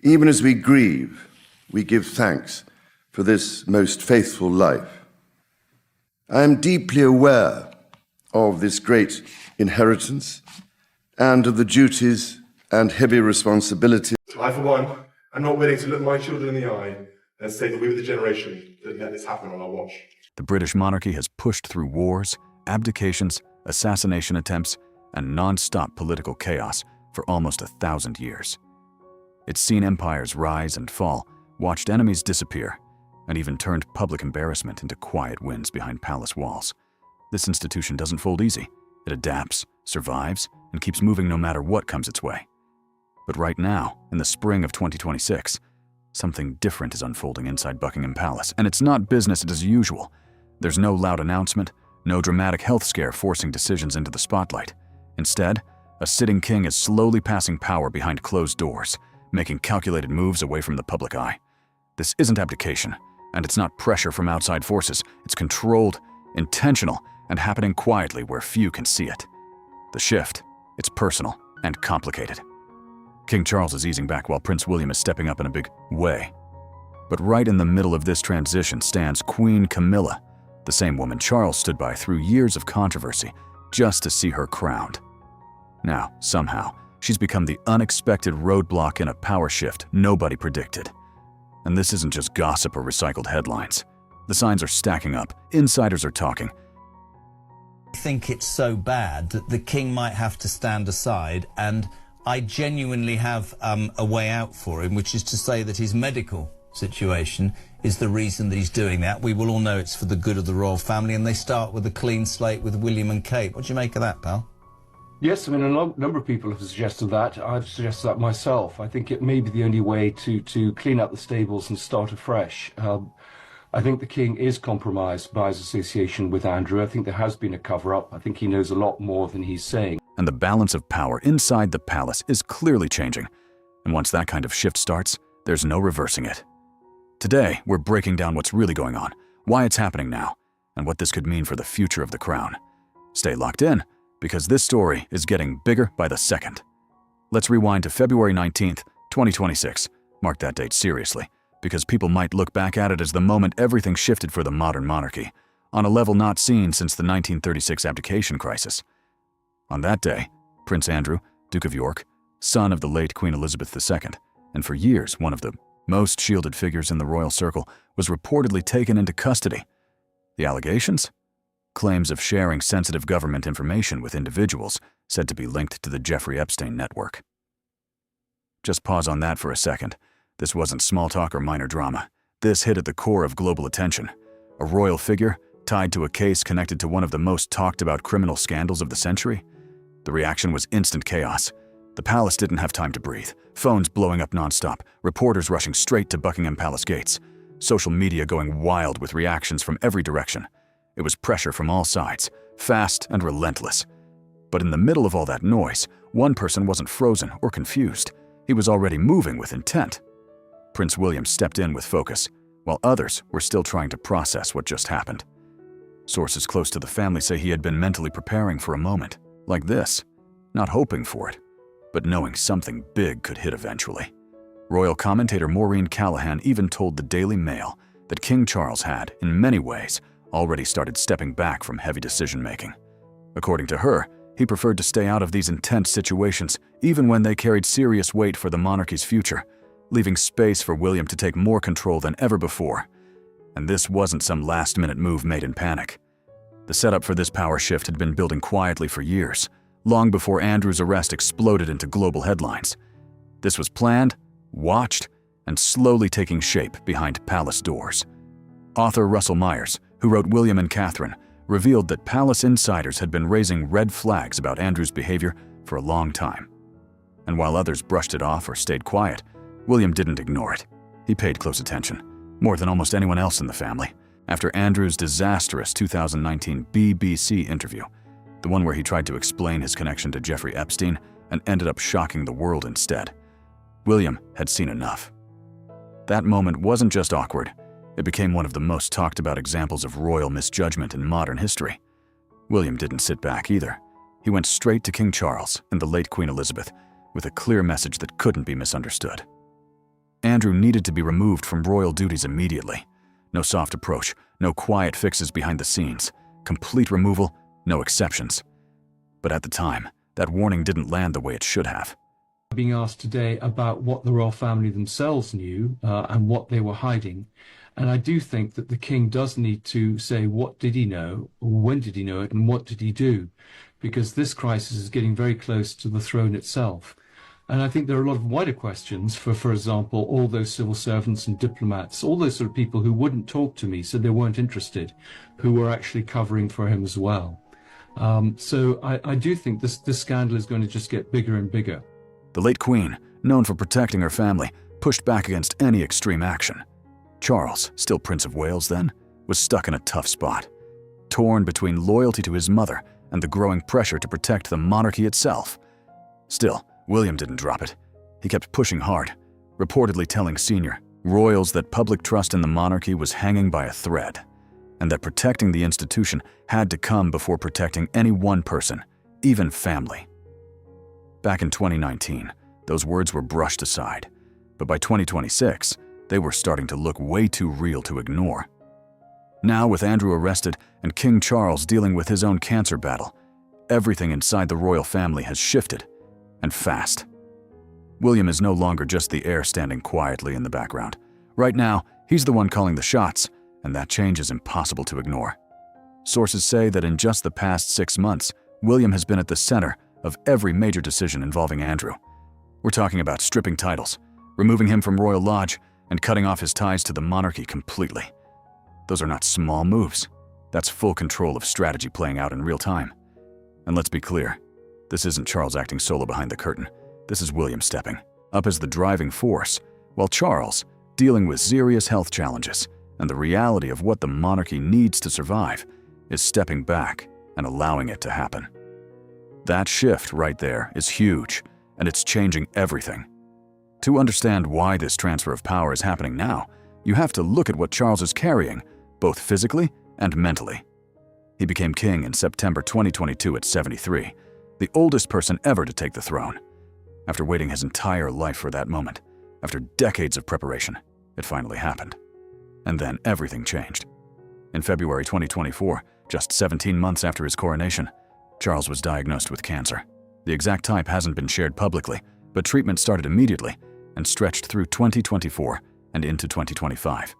Even as we grieve, we give thanks for this most faithful life. I am deeply aware of this great inheritance and of the duties and heavy responsibilities. I, for one, am not willing to look my children in the eye and say that we were the generation that let this happen on our watch. The British monarchy has pushed through wars, abdications, assassination attempts, and non-stop political chaos for almost 1,000 years. It's seen empires rise and fall, watched enemies disappear, and even turned public embarrassment into quiet wins behind palace walls. This institution doesn't fold easy. It adapts, survives, and keeps moving no matter what comes its way. But right now, in the spring of 2026, something different is unfolding inside Buckingham Palace, and it's not business as usual. There's no loud announcement, no dramatic health scare forcing decisions into the spotlight. Instead, a sitting king is slowly passing power behind closed doors, making calculated moves away from the public eye. This isn't abdication, and it's not pressure from outside forces. It's controlled, intentional, and happening quietly where few can see it. The shift, it's personal and complicated. King Charles is easing back while Prince William is stepping up in a big way. But right in the middle of this transition stands Queen Camilla, the same woman Charles stood by through years of controversy just to see her crowned. Now, somehow, she's become the unexpected roadblock in a power shift nobody predicted. And this isn't just gossip or recycled headlines. The signs are stacking up. Insiders are talking. I think it's so bad that the king might have to stand aside, and I genuinely have a way out for him, which is to say that his medical situation is the reason that he's doing that. We will all know it's for the good of the royal family, and they start with a clean slate with William and Kate. What do you make of that, pal? Yes, I mean, a number of people have suggested that. I've suggested that myself. I think it may be the only way to clean up the stables and start afresh. I think the king is compromised by his association with Andrew. I think there has been a cover-up. I think he knows a lot more than he's saying. And the balance of power inside the palace is clearly changing. And once that kind of shift starts, there's no reversing it. Today, we're breaking down what's really going on, why it's happening now, and what this could mean for the future of the crown. Stay locked in, because this story is getting bigger by the second. Let's rewind to February 19th, 2026. Mark that date seriously, because people might look back at it as the moment everything shifted for the modern monarchy, on a level not seen since the 1936 abdication crisis. On that day, Prince Andrew, Duke of York, son of the late Queen Elizabeth II, and for years one of the most shielded figures in the royal circle, was reportedly taken into custody. The allegations? Claims of sharing sensitive government information with individuals said to be linked to the Jeffrey Epstein network. Just pause on that for a second. This wasn't small talk or minor drama. This hit at the core of global attention. A royal figure tied to a case connected to one of the most talked about criminal scandals of the century? The reaction was instant chaos. The palace didn't have time to breathe. Phones blowing up nonstop, reporters rushing straight to Buckingham Palace gates, social media going wild with reactions from every direction. It was pressure from all sides, fast and relentless. But in the middle of all that noise, one person wasn't frozen or confused. He was already moving with intent. Prince William stepped in with focus, while others were still trying to process what just happened. Sources close to the family say he had been mentally preparing for a moment like this, not hoping for it, but knowing something big could hit eventually. Royal commentator Maureen Callahan even told the Daily Mail that King Charles had, in many ways, already started stepping back from heavy decision-making. According to her, he preferred to stay out of these intense situations, even when they carried serious weight for the monarchy's future, leaving space for William to take more control than ever before. And this wasn't some last-minute move made in panic. The setup for this power shift had been building quietly for years, long before Andrew's arrest exploded into global headlines. This was planned, watched, and slowly taking shape behind palace doors. Author Russell Myers, who wrote William and Catherine, revealed that palace insiders had been raising red flags about Andrew's behavior for a long time. And while others brushed it off or stayed quiet, William didn't ignore it. He paid close attention, more than almost anyone else in the family, after Andrew's disastrous 2019 BBC interview, the one where he tried to explain his connection to Jeffrey Epstein and ended up shocking the world instead. William had seen enough. That moment wasn't just awkward, it became one of the most talked about examples of royal misjudgment in modern history. William didn't sit back either. He went straight to King Charles and the late Queen Elizabeth with a clear message that couldn't be misunderstood. Andrew needed to be removed from royal duties immediately. No soft approach, no quiet fixes behind the scenes. Complete removal, no exceptions. But at the time, that warning didn't land the way it should have. Being asked today about what the royal family themselves knew and what they were hiding. And I do think that the king does need to say what did he know, when did he know it, and what did he do? Because this crisis is getting very close to the throne itself. And I think there are a lot of wider questions for example, all those civil servants and diplomats, all those sort of people who wouldn't talk to me, so they weren't interested, who were actually covering for him as well. So I do think this scandal is going to just get bigger and bigger. The late Queen, known for protecting her family, pushed back against any extreme action. Charles, still Prince of Wales then, was stuck in a tough spot, torn between loyalty to his mother and the growing pressure to protect the monarchy itself. Still, William didn't drop it. He kept pushing hard, reportedly telling senior royals that public trust in the monarchy was hanging by a thread, and that protecting the institution had to come before protecting any one person, even family. Back in 2019, those words were brushed aside, but by 2026, they were starting to look way too real to ignore. Now, with Andrew arrested and King Charles dealing with his own cancer battle, everything inside the royal family has shifted, and fast. William is no longer just the heir standing quietly in the background. Right now, he's the one calling the shots, and that change is impossible to ignore. Sources say that in just the past 6 months, William has been at the center of every major decision involving Andrew. We're talking about stripping titles, removing him from Royal Lodge, and cutting off his ties to the monarchy completely. Those are not small moves. That's full control of strategy playing out in real time. And let's be clear, this isn't Charles acting solo behind the curtain. This is William stepping up as the driving force, while Charles, dealing with serious health challenges and the reality of what the monarchy needs to survive, is stepping back and allowing it to happen. That shift right there is huge, and it's changing everything. To understand why this transfer of power is happening now, you have to look at what Charles is carrying, both physically and mentally. He became king in September 2022 at 73, the oldest person ever to take the throne. After waiting his entire life for that moment, after decades of preparation, it finally happened. And then everything changed. In February 2024, just 17 months after his coronation, Charles was diagnosed with cancer. The exact type hasn't been shared publicly, but treatment started immediately and stretched through 2024 and into 2025.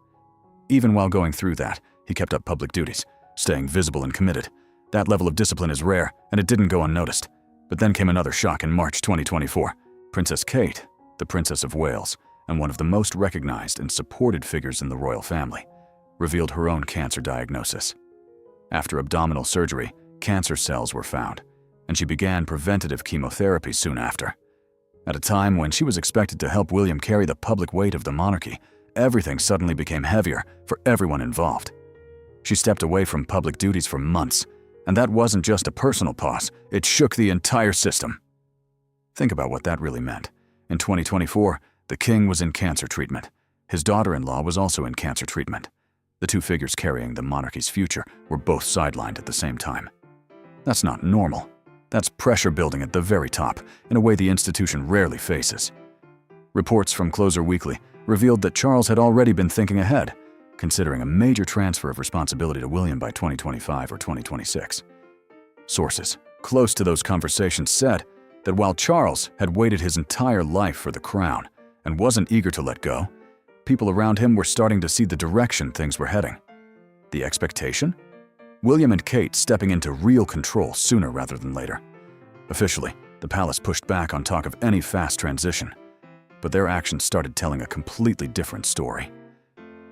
Even while going through that, he kept up public duties, staying visible and committed. That level of discipline is rare, and it didn't go unnoticed. But then came another shock in March 2024. Princess Kate, the Princess of Wales, and one of the most recognized and supported figures in the royal family, revealed her own cancer diagnosis. After abdominal surgery, cancer cells were found, and she began preventative chemotherapy soon after. At a time when she was expected to help William carry the public weight of the monarchy, everything suddenly became heavier for everyone involved. She stepped away from public duties for months, and that wasn't just a personal pause, it shook the entire system. Think about what that really meant. In 2024, the king was in cancer treatment. His daughter-in-law was also in cancer treatment. The two figures carrying the monarchy's future were both sidelined at the same time. That's not normal. That's pressure building at the very top, in a way the institution rarely faces. Reports from Closer Weekly revealed that Charles had already been thinking ahead, considering a major transfer of responsibility to William by 2025 or 2026. Sources close to those conversations said that while Charles had waited his entire life for the crown and wasn't eager to let go, people around him were starting to see the direction things were heading. The expectation? William and Kate stepping into real control sooner rather than later. Officially, the palace pushed back on talk of any fast transition, but their actions started telling a completely different story.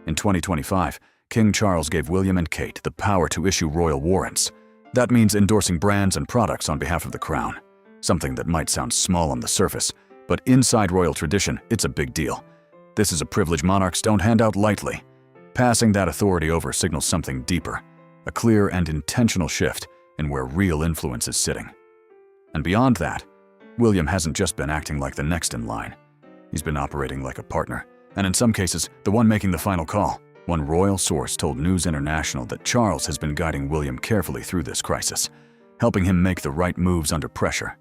In 2025, King Charles gave William and Kate the power to issue royal warrants. That means endorsing brands and products on behalf of the crown, something that might sound small on the surface, but inside royal tradition, it's a big deal. This is a privilege monarchs don't hand out lightly. Passing that authority over signals something deeper, a clear and intentional shift in where real influence is sitting. And beyond that, William hasn't just been acting like the next in line. He's been operating like a partner, and in some cases, the one making the final call. One royal source told News International that Charles has been guiding William carefully through this crisis, helping him make the right moves under pressure.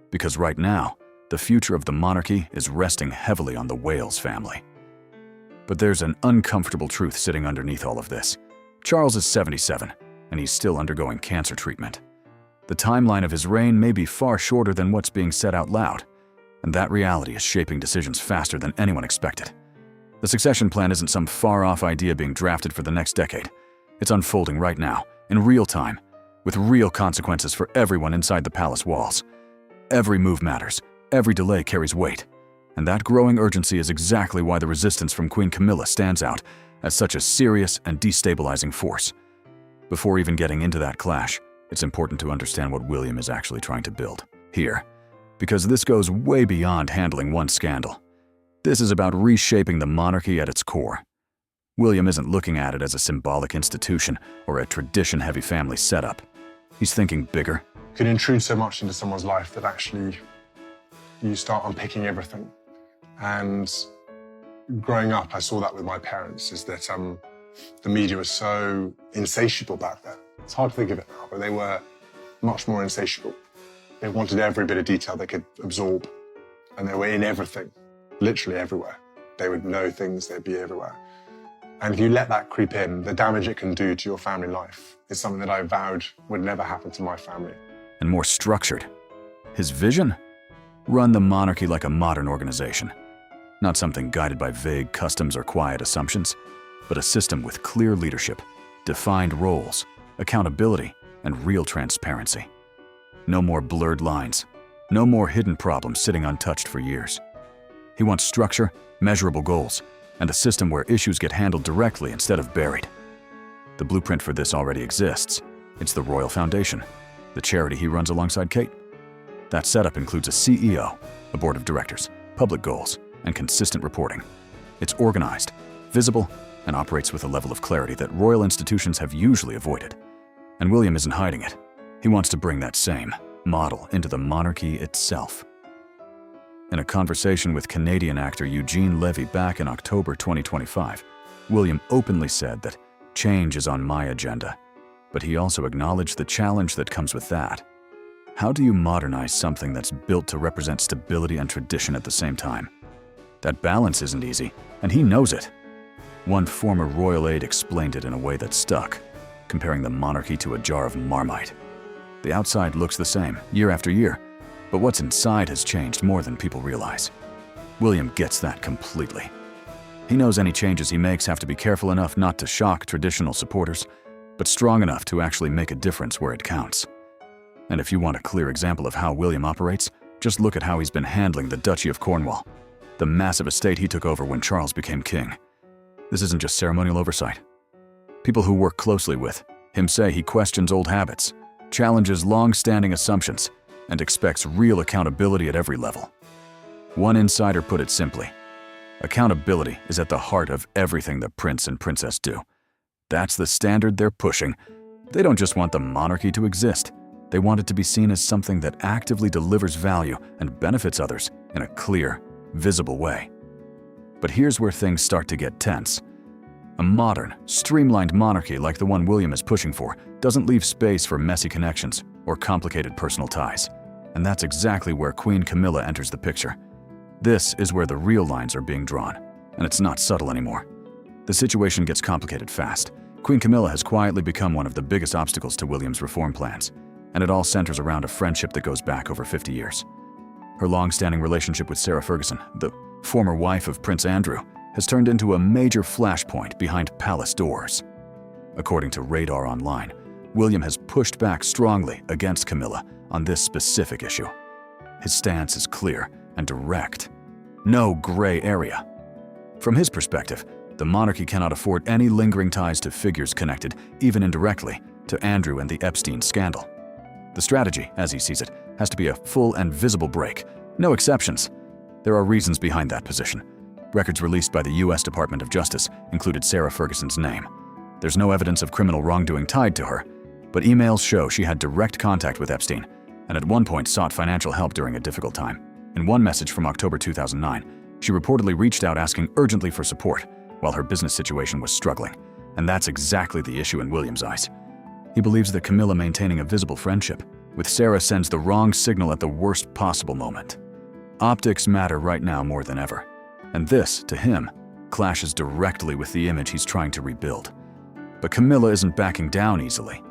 Because right now, The future of the monarchy is resting heavily on the Wales family. But there's an uncomfortable truth sitting underneath all of this. Charles is 77, and he's still undergoing cancer treatment. The timeline of his reign may be far shorter than what's being said out loud, and that reality is shaping decisions faster than anyone expected. The succession plan isn't some far-off idea being drafted for the next decade. It's unfolding right now, in real time, with real consequences for everyone inside the palace walls. Every move matters, every delay carries weight, and that growing urgency is exactly why the resistance from Queen Camilla stands out as such a serious and destabilizing force. Before even getting into that clash, it's important to understand what William is actually trying to build here, because this goes way beyond handling one scandal. This is about reshaping the monarchy at its core. William isn't looking at it as a symbolic institution or a tradition-heavy family setup. He's thinking bigger. You can intrude so much into someone's life that actually you start unpicking everything. And growing up, I saw that with my parents, is that the media was so insatiable back then. It's hard to think of it now, but they were much more insatiable. They wanted every bit of detail they could absorb, and they were in everything, literally everywhere. They would know things, they'd be everywhere. And if you let that creep in, the damage it can do to your family life is something that I vowed would never happen to my family. And more structured. His vision? Run the monarchy like a modern organization. Not something guided by vague customs or quiet assumptions, but a system with clear leadership, defined roles, accountability, and real transparency. No more blurred lines. No more hidden problems sitting untouched for years. He wants structure, measurable goals, and a system where issues get handled directly instead of buried. The blueprint for this already exists. It's the Royal Foundation, the charity he runs alongside Kate. That setup includes a CEO, a board of directors, public goals, and consistent reporting. It's organized, visible, and operates with a level of clarity that royal institutions have usually avoided. And William isn't hiding it. He wants to bring that same model into the monarchy itself. In a conversation with Canadian actor Eugene Levy back in October 2025, William openly said that change is on my agenda, but he also acknowledged the challenge that comes with that. How do you modernize something that's built to represent stability and tradition at the same time? That balance isn't easy, and he knows it. One former royal aide explained it in a way that stuck, comparing the monarchy to a jar of Marmite. The outside looks the same, year after year, but what's inside has changed more than people realize. William gets that completely. He knows any changes he makes have to be careful enough not to shock traditional supporters, but strong enough to actually make a difference where it counts. And if you want a clear example of how William operates, just look at how he's been handling the Duchy of Cornwall, the massive estate he took over when Charles became king. This isn't just ceremonial oversight. People who work closely with him say he questions old habits, challenges long-standing assumptions, and expects real accountability at every level. One insider put it simply: accountability is at the heart of everything the prince and princess do. That's the standard they're pushing. They don't just want the monarchy to exist. They want it to be seen as something that actively delivers value and benefits others in a clear, visible way. But here's where things start to get tense. A modern, streamlined monarchy like the one William is pushing for doesn't leave space for messy connections or complicated personal ties. And that's exactly where Queen Camilla enters the picture. This is where the real lines are being drawn, and it's not subtle anymore. The situation gets complicated fast. Queen Camilla has quietly become one of the biggest obstacles to William's reform plans, and it all centers around a friendship that goes back over 50 years. Her long-standing relationship with Sarah Ferguson, the former wife of Prince Andrew, has turned into a major flashpoint behind palace doors. According to Radar Online, William has pushed back strongly against Camilla on this specific issue. His stance is clear and direct. No gray area. From his perspective, the monarchy cannot afford any lingering ties to figures connected, even indirectly, to Andrew and the Epstein scandal. The strategy, as he sees it, has to be a full and visible break. No exceptions. There are reasons behind that position. Records released by the U.S. Department of Justice included Sarah Ferguson's name. There's no evidence of criminal wrongdoing tied to her, but emails show she had direct contact with Epstein and at one point sought financial help during a difficult time. In one message from October 2009, she reportedly reached out asking urgently for support while her business situation was struggling, and that's exactly the issue in William's eyes. He believes that Camilla maintaining a visible friendship with Sarah sends the wrong signal at the worst possible moment. Optics matter right now more than ever, and this, to him, clashes directly with the image he's trying to rebuild. But Camilla isn't backing down easily.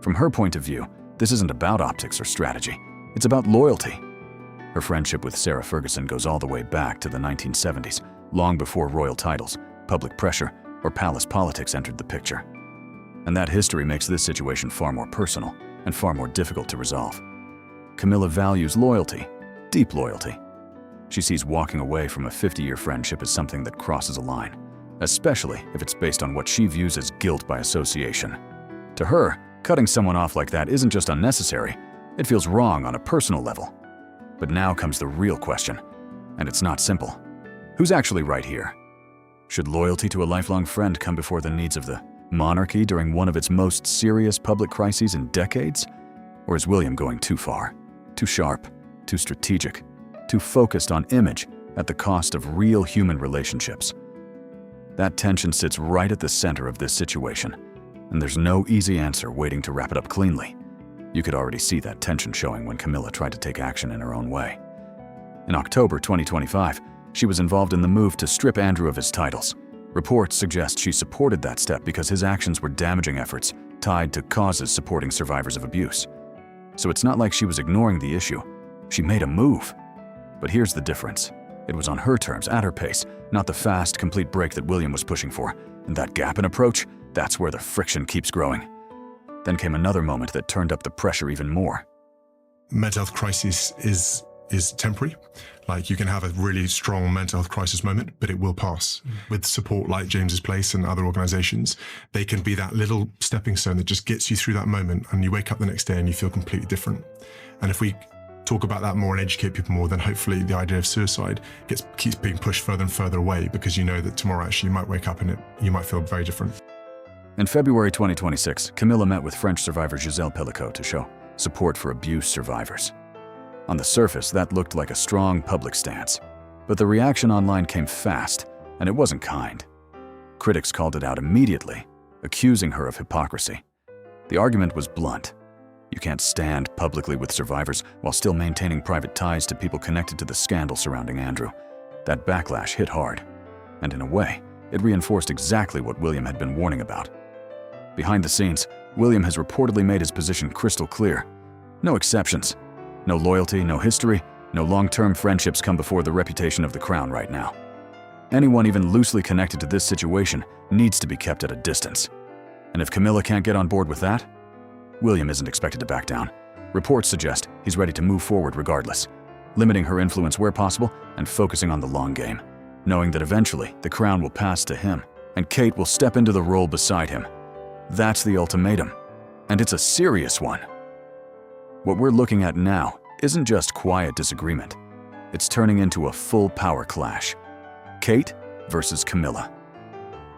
From her point of view, this isn't about optics or strategy. It's about loyalty. Her friendship with Sarah Ferguson goes all the way back to the 1970s, long before royal titles, public pressure, or palace politics entered the picture. And that history makes this situation far more personal and far more difficult to resolve. Camilla values loyalty, deep loyalty. She sees walking away from a 50-year friendship as something that crosses a line, especially if it's based on what she views as guilt by association. To her, cutting someone off like that isn't just unnecessary, it feels wrong on a personal level. But now comes the real question, and it's not simple. Who's actually right here? Should loyalty to a lifelong friend come before the needs of the monarchy during one of its most serious public crises in decades? Or is William going too far, too sharp, too strategic, too focused on image at the cost of real human relationships? That tension sits right at the center of this situation, and there's no easy answer waiting to wrap it up cleanly. You could already see that tension showing when Camilla tried to take action in her own way. In October 2025, she was involved in the move to strip Andrew of his titles. Reports suggest she supported that step because his actions were damaging efforts tied to causes supporting survivors of abuse. So it's not like she was ignoring the issue. She made a move. But here's the difference. It was on her terms, at her pace, not the fast, complete break that William was pushing for. And that gap in approach, that's where the friction keeps growing. Then came another moment that turned up the pressure even more. Mental health crisis is temporary. Like, you can have a really strong mental health crisis moment, but it will pass. With support like James's Place and other organizations, they can be that little stepping stone that just gets you through that moment, and you wake up the next day and you feel completely different. And if we talk about that more and educate people more, then hopefully the idea of suicide keeps being pushed further and further away, because you know that tomorrow actually you might wake up and you might feel very different. In February 2026, Camilla met with French survivor Gisèle Pellicot to show support for abuse survivors. On the surface, that looked like a strong public stance, but the reaction online came fast, and it wasn't kind. Critics called it out immediately, accusing her of hypocrisy. The argument was blunt. You can't stand publicly with survivors while still maintaining private ties to people connected to the scandal surrounding Andrew. That backlash hit hard, and in a way, it reinforced exactly what William had been warning about. Behind the scenes, William has reportedly made his position crystal clear. No exceptions. No loyalty, no history, no long-term friendships come before the reputation of the crown right now. Anyone even loosely connected to this situation needs to be kept at a distance. And if Camilla can't get on board with that, William isn't expected to back down. Reports suggest he's ready to move forward regardless, limiting her influence where possible and focusing on the long game, knowing that eventually the crown will pass to him and Kate will step into the role beside him. That's the ultimatum, and it's a serious one. What we're looking at now isn't just quiet disagreement. It's turning into a full power clash. Kate versus Camilla.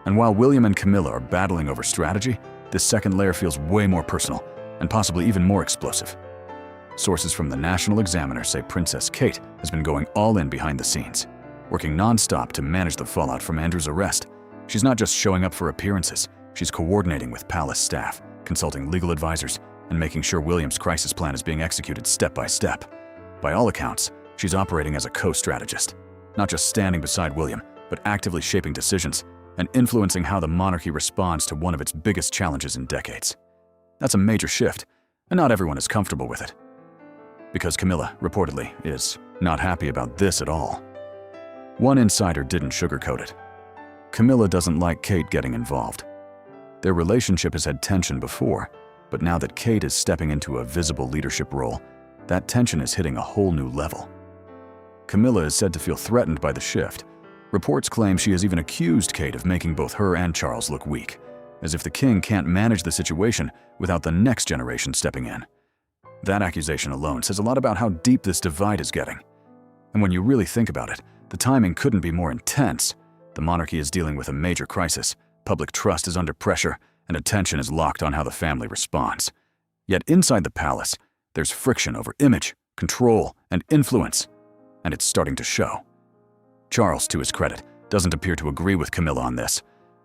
And while William and Camilla are battling over strategy, this second layer feels way more personal and possibly even more explosive. Sources from the National Examiner say Princess Kate has been going all in behind the scenes, working non-stop to manage the fallout from Andrew's arrest. She's not just showing up for appearances, she's coordinating with palace staff, consulting legal advisors, and making sure William's crisis plan is being executed step by step. By all accounts, she's operating as a co-strategist, not just standing beside William, but actively shaping decisions and influencing how the monarchy responds to one of its biggest challenges in decades. That's a major shift, and not everyone is comfortable with it. Because Camilla, reportedly, is not happy about this at all. One insider didn't sugarcoat it. Camilla doesn't like Kate getting involved. Their relationship has had tension before, but now that Kate is stepping into a visible leadership role, that tension is hitting a whole new level. Camilla is said to feel threatened by the shift. Reports claim she has even accused Kate of making both her and Charles look weak, as if the king can't manage the situation without the next generation stepping in. That accusation alone says a lot about how deep this divide is getting. And when you really think about it, the timing couldn't be more intense. The monarchy is dealing with a major crisis, public trust is under pressure, and attention is locked on how the family responds. Yet inside the palace, there's friction over image, control, and influence, and it's starting to show. Charles, to his credit, doesn't appear to agree with Camilla on this.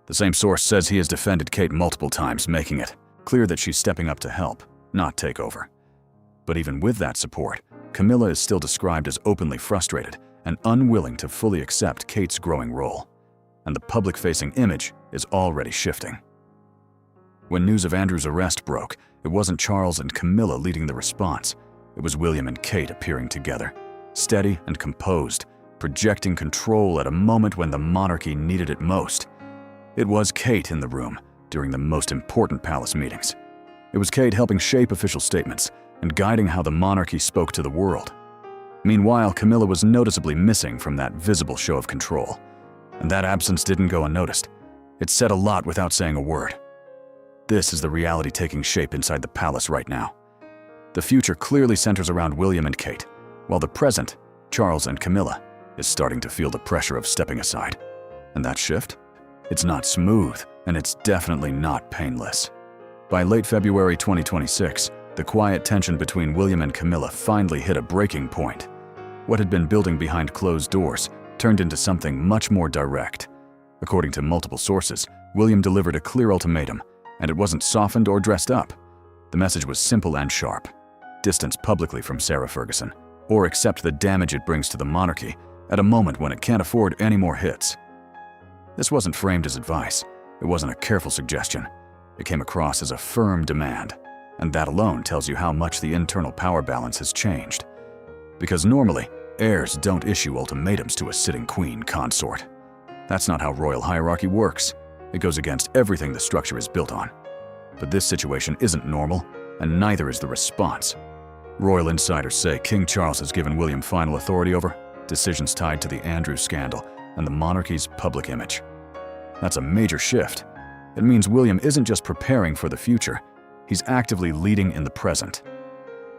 The same source says he has defended Kate multiple times, making it clear that she's stepping up to help, not take over. But even with that support, Camilla is still described as openly frustrated and unwilling to fully accept Kate's growing role. And the public-facing image is already shifting. When news of Andrew's arrest broke, it wasn't Charles and Camilla leading the response. It was William and Kate appearing together, steady and composed, projecting control at a moment when the monarchy needed it most. It was Kate in the room during the most important palace meetings. It was Kate helping shape official statements and guiding how the monarchy spoke to the world. Meanwhile, Camilla was noticeably missing from that visible show of control. And that absence didn't go unnoticed. It said a lot without saying a word. This is the reality taking shape inside the palace right now. The future clearly centers around William and Kate, while the present, Charles and Camilla, is starting to feel the pressure of stepping aside. And that shift? It's not smooth, and it's definitely not painless. By late February 2026, the quiet tension between William and Camilla finally hit a breaking point. What had been building behind closed doors turned into something much more direct. According to multiple sources, William delivered a clear ultimatum, and it wasn't softened or dressed up. The message was simple and sharp. Distance publicly from Sarah Ferguson, or accept the damage it brings to the monarchy at a moment when it can't afford any more hits. This wasn't framed as advice. It wasn't a careful suggestion. It came across as a firm demand, and that alone tells you how much the internal power balance has changed. Because normally, heirs don't issue ultimatums to a sitting queen consort. That's not how royal hierarchy works. It goes against everything the structure is built on. But this situation isn't normal, and neither is the response. Royal insiders say King Charles has given William final authority over decisions tied to the Andrew scandal and the monarchy's public image. That's a major shift. It means William isn't just preparing for the future, he's actively leading in the present.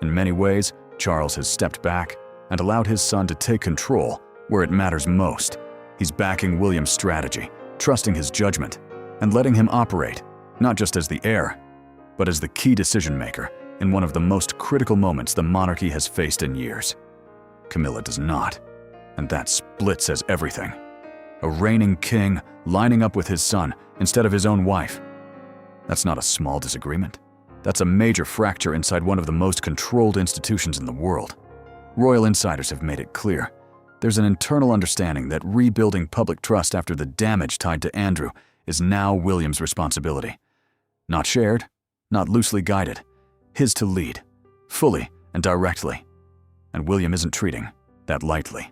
In many ways, Charles has stepped back and allowed his son to take control where it matters most. He's backing William's strategy, trusting his judgment, and letting him operate, not just as the heir, but as the key decision-maker in one of the most critical moments the monarchy has faced in years. Camilla does not, and that split says everything. A reigning king lining up with his son instead of his own wife. That's not a small disagreement. That's a major fracture inside one of the most controlled institutions in the world. Royal insiders have made it clear. There's an internal understanding that rebuilding public trust after the damage tied to Andrew is now William's responsibility. Not shared, not loosely guided. His to lead, fully and directly. And William isn't treating that lightly.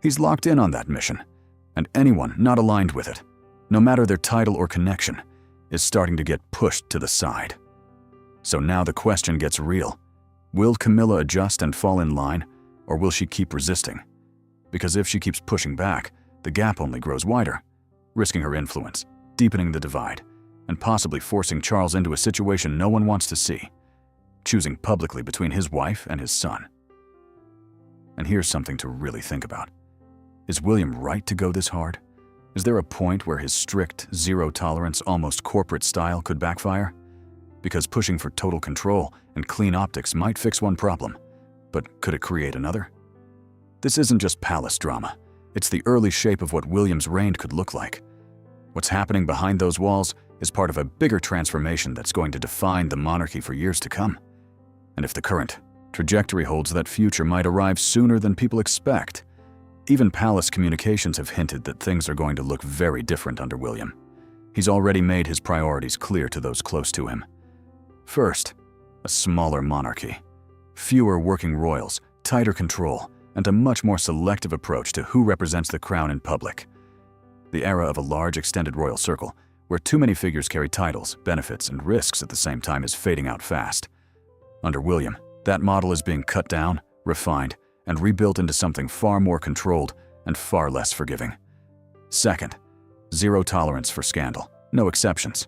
He's locked in on that mission, and anyone not aligned with it, no matter their title or connection, is starting to get pushed to the side. So now the question gets real. Will Camilla adjust and fall in line, or will she keep resisting? Because if she keeps pushing back, the gap only grows wider, risking her influence, deepening the divide, and possibly forcing Charles into a situation no one wants to see, choosing publicly between his wife and his son. And here's something to really think about. Is William right to go this hard? Is there a point where his strict, zero-tolerance, almost corporate style could backfire? Because pushing for total control and clean optics might fix one problem, but could it create another? This isn't just palace drama. It's the early shape of what William's reign could look like. What's happening behind those walls is part of a bigger transformation that's going to define the monarchy for years to come. And if the current trajectory holds, that future might arrive sooner than people expect. Even palace communications have hinted that things are going to look very different under William. He's already made his priorities clear to those close to him. First, a smaller monarchy. Fewer working royals, tighter control, and a much more selective approach to who represents the crown in public. The era of a large extended royal circle, where too many figures carry titles, benefits, and risks at the same time, is fading out fast. Under William, that model is being cut down, refined, and rebuilt into something far more controlled and far less forgiving. Second, zero tolerance for scandal, no exceptions.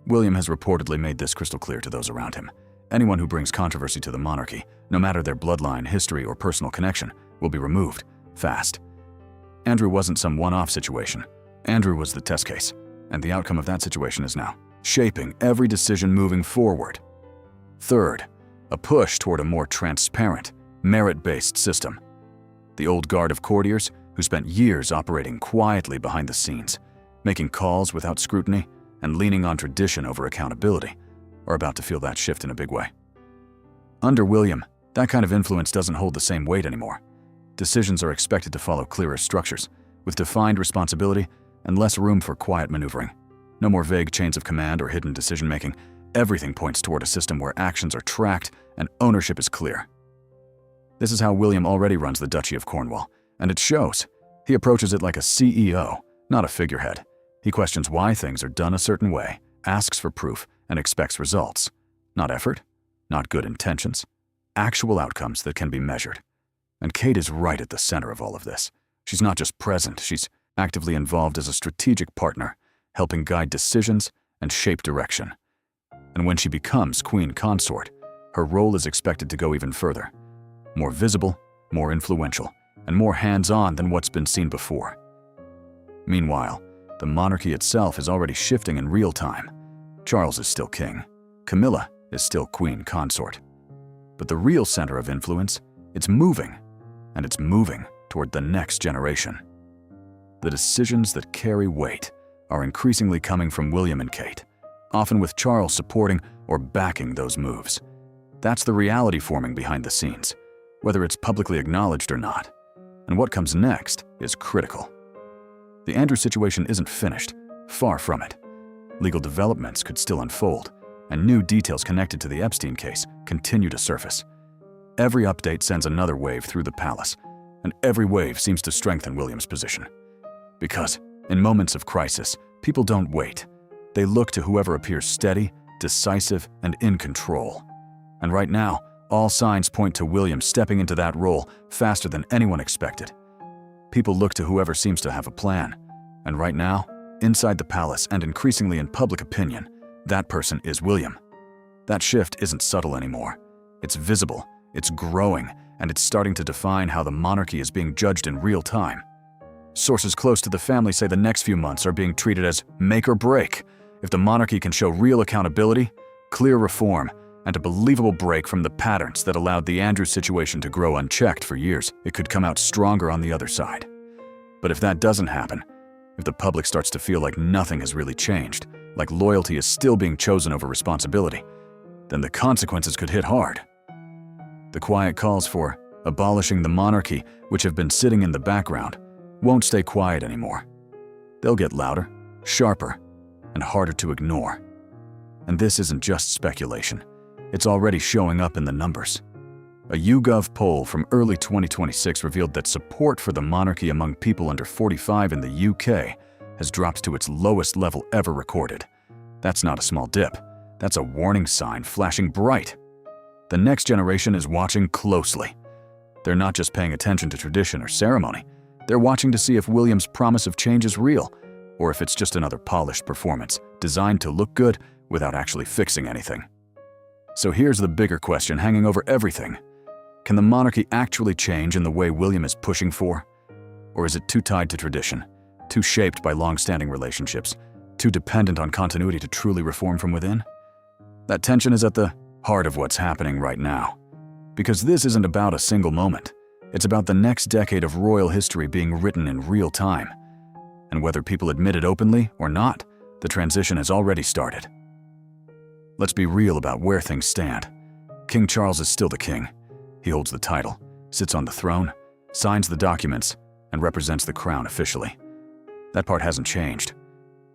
William has reportedly made this crystal clear to those around him. Anyone who brings controversy to the monarchy, no matter their bloodline, history, or personal connection, will be removed, fast. Andrew wasn't some one-off situation. Andrew was the test case, and the outcome of that situation is now shaping every decision moving forward. Third, a push toward a more transparent, merit-based system. The old guard of courtiers, who spent years operating quietly behind the scenes, making calls without scrutiny, and leaning on tradition over accountability, are about to feel that shift in a big way. Under William, That kind of influence doesn't hold the same weight anymore. Decisions are expected to follow clearer structures, with defined responsibility and less room for quiet maneuvering. No more vague chains of command or hidden decision-making. Everything points toward a system where actions are tracked and ownership is clear. This is how William already runs the Duchy of Cornwall, and it shows. He approaches it like a CEO, not a figurehead. He questions why things are done a certain way, asks for proof, and expects results. Not effort, not good intentions. Actual outcomes that can be measured. And Kate is right at the center of all of this. She's not just present, she's actively involved as a strategic partner, helping guide decisions and shape direction. And when she becomes Queen Consort, her role is expected to go even further. More visible, more influential, and more hands-on than what's been seen before. Meanwhile, the monarchy itself is already shifting in real time. Charles is still king. Camilla is still Queen Consort. But the real center of influence, it's moving, and it's moving toward the next generation. The decisions that carry weight are increasingly coming from William and Kate, often with Charles supporting or backing those moves. That's the reality forming behind the scenes, whether it's publicly acknowledged or not. And what comes next is critical. The Andrew situation isn't finished, far from it. Legal developments could still unfold, and new details connected to the Epstein case continue to surface. Every update sends another wave through the palace, and every wave seems to strengthen William's position. Because, in moments of crisis, people don't wait. They look to whoever appears steady, decisive, and in control. And right now, all signs point to William stepping into that role faster than anyone expected. People look to whoever seems to have a plan. And right now, inside the palace and increasingly in public opinion, that person is William. That shift isn't subtle anymore. It's visible, it's growing, and it's starting to define how the monarchy is being judged in real time. Sources close to the family say the next few months are being treated as make or break. If the monarchy can show real accountability, clear reform, and a believable break from the patterns that allowed the Andrew situation to grow unchecked for years, it could come out stronger on the other side. But if that doesn't happen, if the public starts to feel like nothing has really changed, like loyalty is still being chosen over responsibility, then the consequences could hit hard. The quiet calls for abolishing the monarchy, which have been sitting in the background, won't stay quiet anymore. They'll get louder, sharper, and harder to ignore. And this isn't just speculation. It's already showing up in the numbers. A YouGov poll from early 2026 revealed that support for the monarchy among people under 45 in the UK has dropped to its lowest level ever recorded. That's not a small dip. That's a warning sign flashing bright. The next generation is watching closely. They're not just paying attention to tradition or ceremony. They're watching to see if William's promise of change is real, or if it's just another polished performance designed to look good without actually fixing anything. So here's the bigger question hanging over everything. Can the monarchy actually change in the way William is pushing for? Or is it too tied to tradition, too shaped by long-standing relationships, too dependent on continuity to truly reform from within? That tension is at the heart of what's happening right now. Because this isn't about a single moment. It's about the next decade of royal history being written in real time. And whether people admit it openly or not, the transition has already started. Let's be real about where things stand. King Charles is still the king. He holds the title, sits on the throne, signs the documents, and represents the crown officially. That part hasn't changed.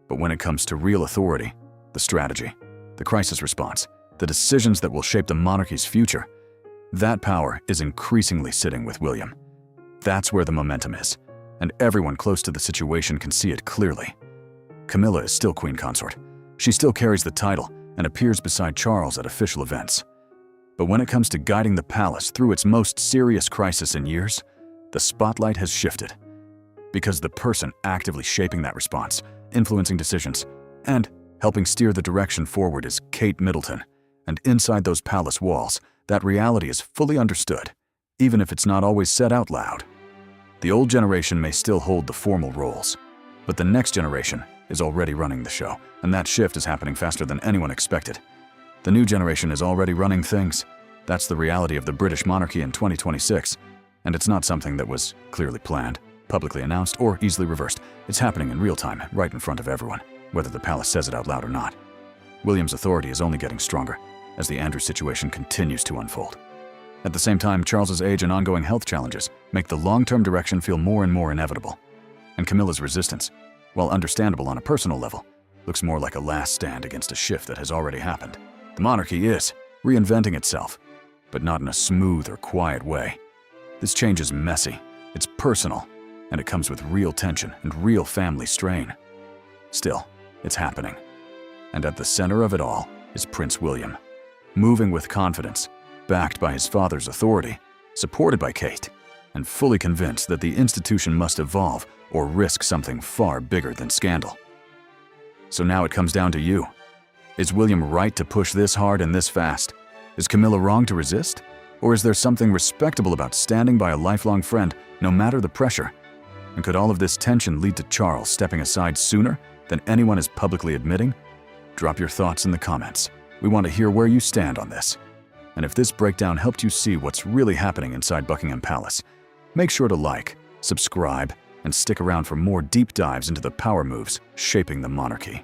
But when it comes to real authority, the strategy, the crisis response, the decisions that will shape the monarchy's future, that power is increasingly sitting with William. That's where the momentum is, and everyone close to the situation can see it clearly. Camilla is still Queen Consort. She still carries the title and appears beside Charles at official events. But when it comes to guiding the palace through its most serious crisis in years, the spotlight has shifted. Because the person actively shaping that response, influencing decisions, and helping steer the direction forward is Kate Middleton. And inside those palace walls, that reality is fully understood, even if it's not always said out loud. The old generation may still hold the formal roles, but the next generation is already running the show, and that shift is happening faster than anyone expected. The new generation is already running things. That's the reality of the British monarchy in 2026, and it's not something that was clearly planned, publicly announced, or easily reversed. It's happening in real time, right in front of everyone, whether the palace says it out loud or not. William's authority is only getting stronger as the Andrew situation continues to unfold. At the same time, Charles's age and ongoing health challenges make the long-term direction feel more and more inevitable. And Camilla's resistance, while understandable on a personal level, looks more like a last stand against a shift that has already happened. The monarchy is reinventing itself, but not in a smooth or quiet way. This change is messy, it's personal, and it comes with real tension and real family strain. Still, it's happening. And at the center of it all is Prince William, moving with confidence, backed by his father's authority, supported by Kate, and fully convinced that the institution must evolve or risk something far bigger than scandal. So now it comes down to you. Is William right to push this hard and this fast? Is Camilla wrong to resist? Or is there something respectable about standing by a lifelong friend, no matter the pressure? And could all of this tension lead to Charles stepping aside sooner than anyone is publicly admitting? Drop your thoughts in the comments. We want to hear where you stand on this. And if this breakdown helped you see what's really happening inside Buckingham Palace, make sure to like, subscribe, and stick around for more deep dives into the power moves shaping the monarchy.